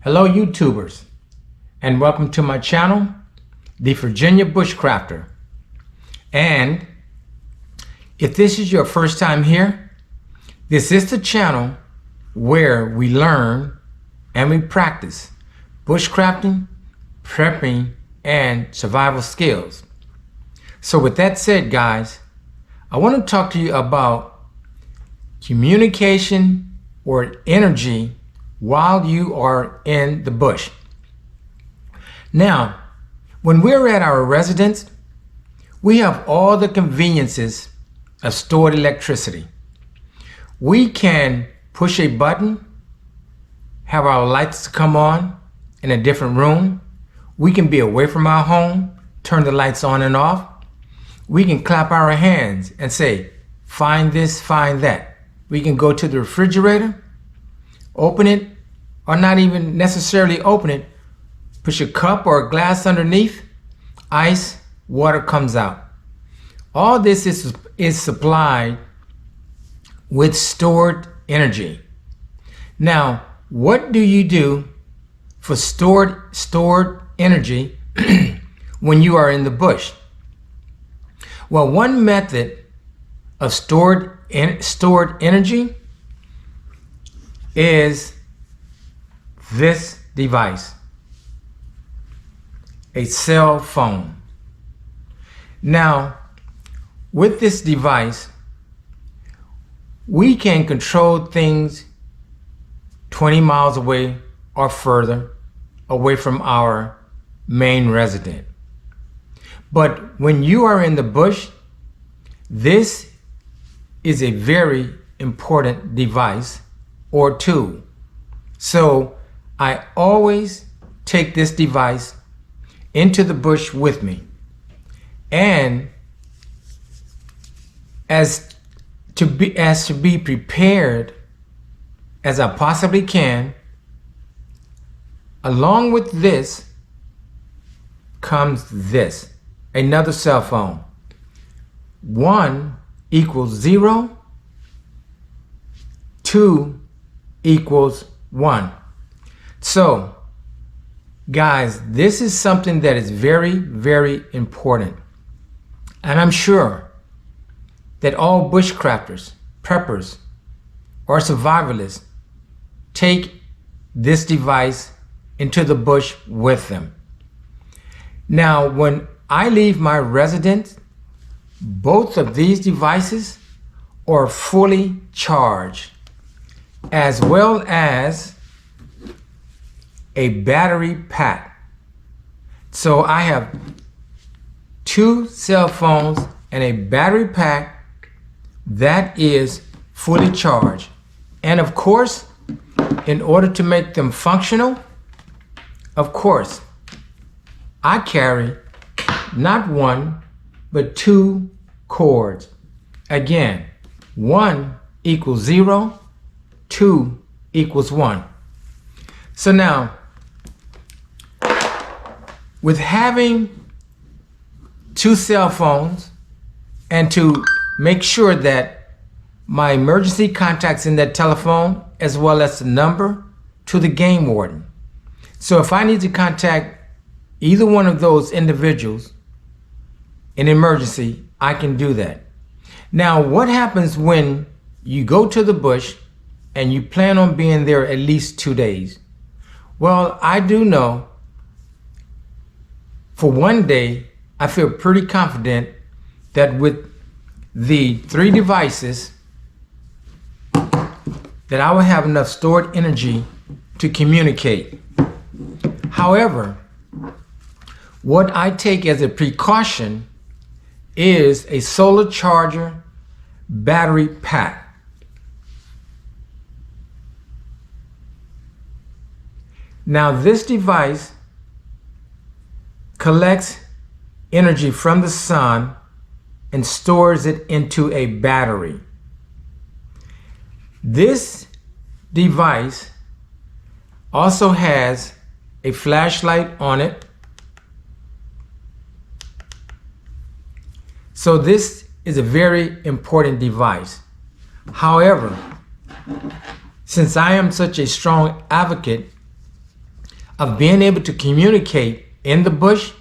Hello YouTubers, and welcome to my channel, The Virginia Bushcrafter. And if this is your first time here, this is the channel where we learn and we practice bushcrafting, prepping, and survival skills. So with that said, guys, I want to talk to you about communication or energy while you are in the bush. Now, when we're at our residence, we have all the conveniences of stored electricity. We can push a button, have our lights come on in a different room. We can be away from our home, turn the lights on and off. We can clap our hands and say, find this, find that. We can go to the refrigerator, open it, or not even necessarily open it, push a cup or a glass underneath, ice, water comes out. All this is supplied with stored energy. Now, what do you do for stored energy when you are in the bush? Well, one method of stored energy is this device, a cell phone. Now, with this device, we can control things 20 miles away or further away from our main resident. But when you are in the bush, this is a very important device or tool. So I always take this device into the bush with me. And as to be prepared as I possibly can, along with this comes this, another cell phone. 1 equals 0, 2 equals 1. So, guys, this is something that is very, very important. And I'm sure that all bushcrafters, preppers, or survivalists take this device into the bush with them. Now, when I leave my residence, both of these devices are fully charged, as well as a battery pack. So I have 2 cell phones and a battery pack that is fully charged. And of course, in order to make them functional, of course, I carry not 1, but 2 cords. Again, 1 equals 0, 2 equals 1. So now, with having 2 cell phones and to make sure that my emergency contact's in that telephone, as well as the number to the game warden. So if I need to contact either one of those individuals in emergency, I can do that. Now, what happens when you go to the bush and you plan on being there at least 2 days? Well, I do know for 1 day, I feel pretty confident that with the 3 devices that I will have enough stored energy to communicate. However, what I take as a precaution is a solar charger battery pack. Now, this device collects energy from the sun and stores it into a battery. This device also has a flashlight on it. So this is a very important device. However, since I am such a strong advocate of being able to communicate in the bush,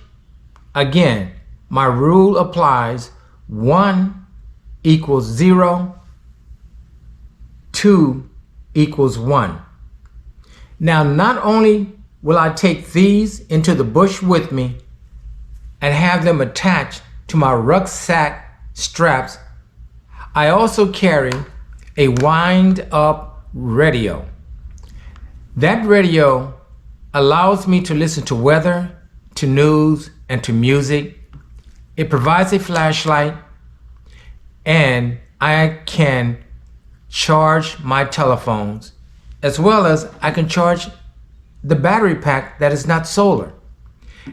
again, my rule applies. 1 equals 0, 2 equals 1. Now, not only will I take these into the bush with me and have them attached to my rucksack straps, I also carry a wind-up radio. That radio allows me to listen to weather, to news, and to music. It provides a flashlight, and I can charge my telephones, as well as I can charge the battery pack that is not solar.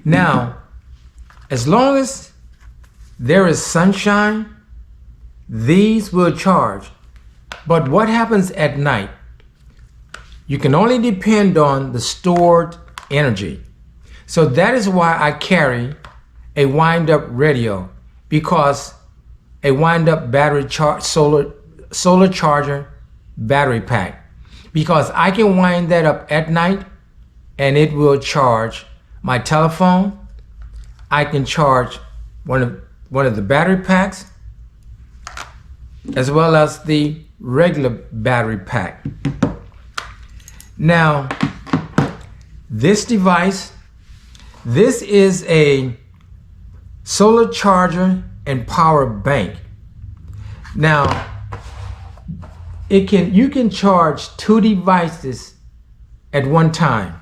Now, as long as there is sunshine, these will charge. But what happens at night? You can only depend on the stored energy. So that is why I carry a wind-up radio, because a wind-up battery solar charger battery pack, because I can wind that up at night and it will charge my telephone. I can charge one of the battery packs, as well as the regular battery pack. Now, this device, this is a solar charger and power bank. Now, you can charge 2 devices at one time.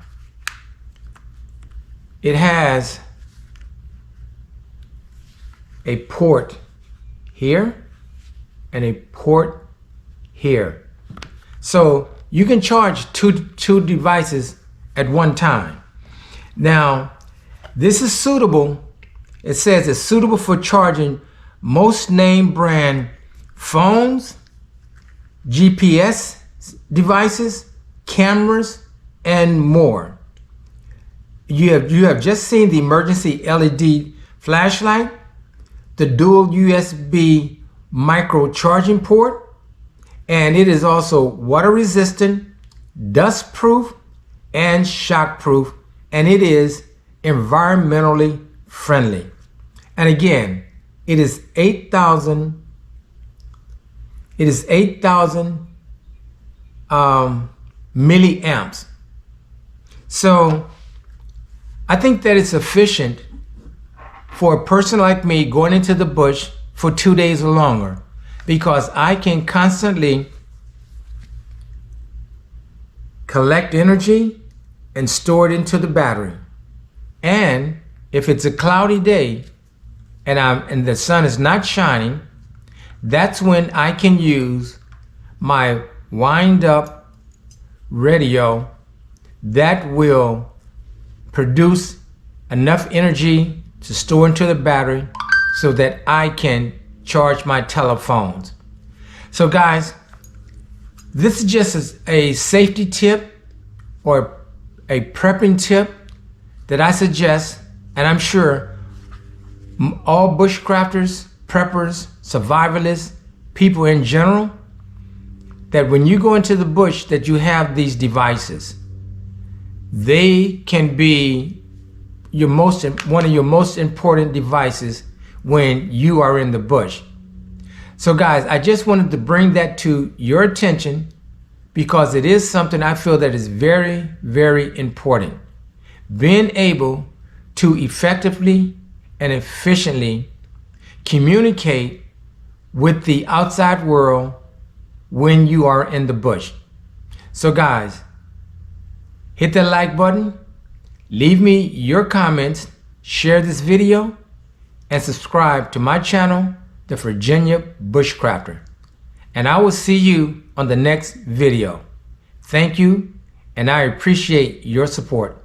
It has a port here and a port here. So you can charge two devices at one time. Now, this is suitable. It says it's suitable for charging most name brand phones, GPS devices, cameras, and more. You have just seen the emergency LED flashlight, the dual USB micro charging port, and it is also water resistant, dust proof, and shock proof, and it is environmentally friendly. And again, it is 8,000 milliamps. So I think that it's sufficient for a person like me going into the bush for 2 days or longer, because I can constantly collect energy and store it into the battery. And if it's a cloudy day and the sun is not shining, that's when I can use my wind-up radio that will produce enough energy to store into the battery so that I can charge my telephones. So guys, this is just a safety tip or a prepping tip that I suggest, and I'm sure all bushcrafters, preppers, survivalists, people in general, that when you go into the bush that you have these devices. They can be one of your most important devices when you are in the bush. So guys, I just wanted to bring that to your attention because it is something I feel that is very, very important. Being able to effectively and efficiently communicate with the outside world when you are in the bush. So guys, hit that like button, leave me your comments, share this video, and subscribe to my channel, The Virginia Bushcrafter. And I will see you on the next video. Thank you, and I appreciate your support.